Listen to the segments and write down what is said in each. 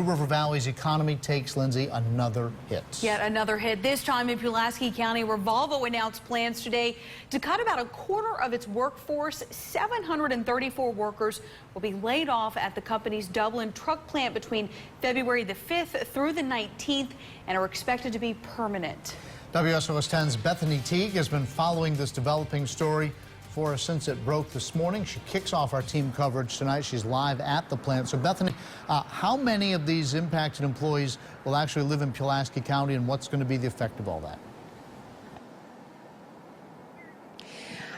River Valley's economy takes, Lindsay, another hit. Yet another hit, this time in Pulaski County, where Volvo announced plans today to cut about a quarter of its workforce. 734 workers will be laid off at the company's Dublin truck plant between February the 5th through the 19th and are expected to be permanent. WSLS 10's Bethany Teague has been following this developing story for us since it broke this morning. She kicks off our team coverage tonight. She's live at the plant. So, Bethany, how many of these impacted employees will actually live in Pulaski County, and what's going to be the effect of all that?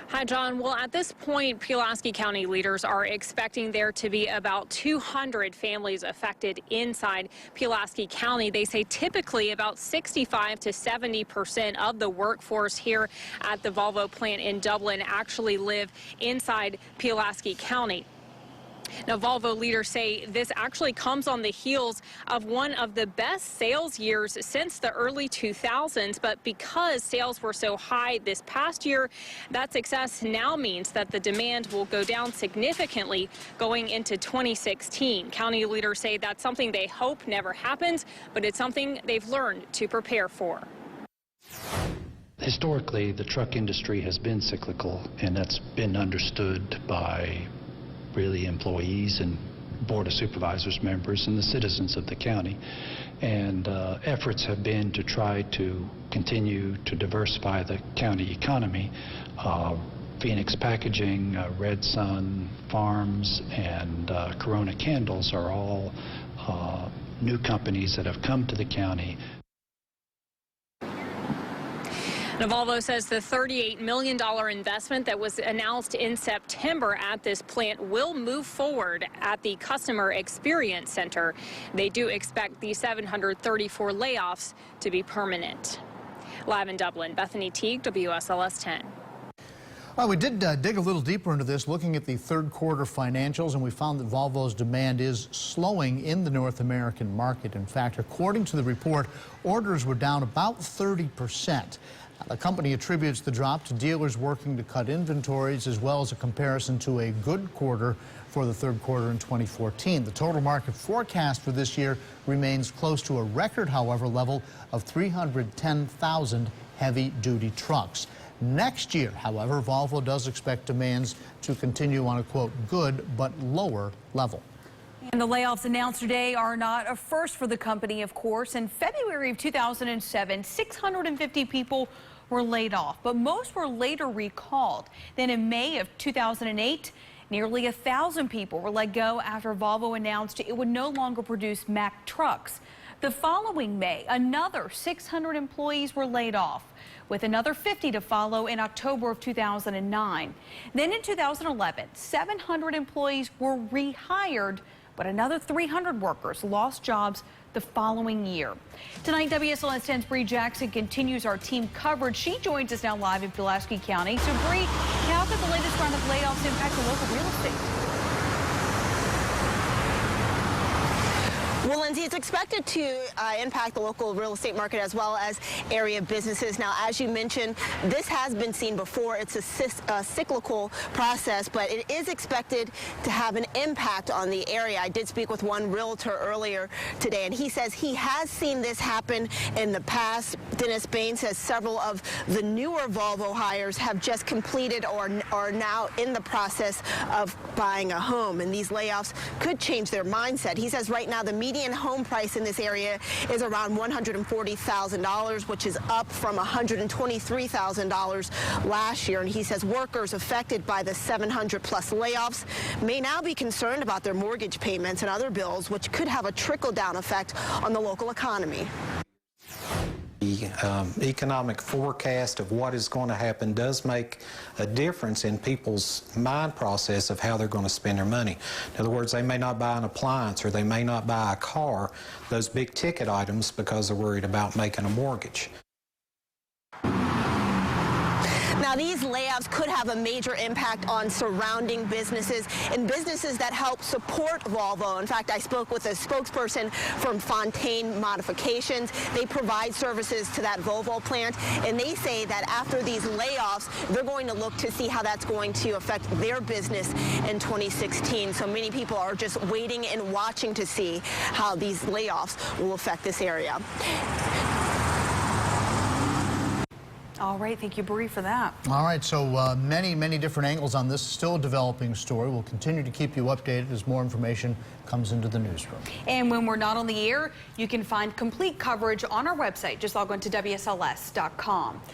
Hi, John. Well, at this point, Pulaski County leaders are expecting there to be about 200 families affected inside Pulaski County. They say typically about 65 to 70% of the workforce here at the Volvo plant in Dublin actually live inside Pulaski County. Now, Volvo leaders say this actually comes on the heels of one of the best sales years since the early 2000s. But because sales were so high this past year, that success now means that the demand will go down significantly going into 2016. County leaders say that's something they hope never happens, but it's something they've learned to prepare for. Historically, the truck industry has been cyclical, and that's been understood by really employees and Board of Supervisors members and the citizens of the county. And efforts have been to try to continue to diversify the county economy. Phoenix Packaging, Red Sun Farms, and Corona Candles are all new companies that have come to the county. Now, Volvo says the $38 million investment that was announced in September at this plant will move forward at the Customer Experience Center. They do expect the 734 layoffs to be permanent. Live in Dublin, Bethany Teague, WSLS 10. Well, we did dig a little deeper into this, looking at the third quarter financials, and we found that Volvo's demand is slowing in the North American market. In fact, according to the report, orders were down about 30%. The company attributes the drop to dealers working to cut inventories, as well as a comparison to a good quarter for the third quarter in 2014. The total market forecast for this year remains close to a record, however, level of 310,000 heavy-duty trucks. Next year, however, Volvo does expect demands to continue on a, quote, good but lower level. And the layoffs announced today are not a first for the company, of course. In February of 2007, 650 people were laid off, but most were later recalled. Then in May of 2008, nearly 1,000 people were let go after Volvo announced it would no longer produce Mack trucks. The following May, another 600 employees were laid off, with another 50 to follow in October of 2009. Then in 2011, 700 employees were rehired, but another 300 workers lost jobs the following year. Tonight, WSLS 10's Bree Jackson continues our team coverage. She joins us now live in Pulaski County. So, Bree, how could the latest round of layoffs impact the local real estate? Well, Lindsay, it's expected to impact the local real estate market as well as area businesses. Now, as you mentioned, this has been seen before. It's a cyclical process, but it is expected to have an impact on the area. I did speak with one realtor earlier today, and he says he has seen this happen in the past. Dennis Bain says several of the newer Volvo hires have just completed or are now in the process of buying a home, and these layoffs could change their mindset. He says right now the median home price in this area is around $140,000, which is up from $123,000 last year. And he says workers affected by the 700 plus layoffs may now be concerned about their mortgage payments and other bills, which could have a trickle-down effect on the local economy. The economic forecast of what is going to happen does make a difference in people's mind process of how they're going to spend their money. In other words, they may not buy an appliance or they may not buy a car, those big ticket items, because they're worried about making a mortgage. Now, Now, these layoffs could have a major impact on surrounding businesses and businesses that help support Volvo. In fact, I spoke with a spokesperson from Fontaine Modifications. They provide services to that Volvo plant, and they say that after these layoffs, they're going to look to see how that's going to affect their business in 2016. So many people are just waiting and watching to see how these layoffs will affect this area. All right, thank you, Bree, for that. All right, so many different angles on this still developing story. We'll continue to keep you updated as more information comes into the newsroom. And when we're not on the air, you can find complete coverage on our website. Just log on to WSLS.com.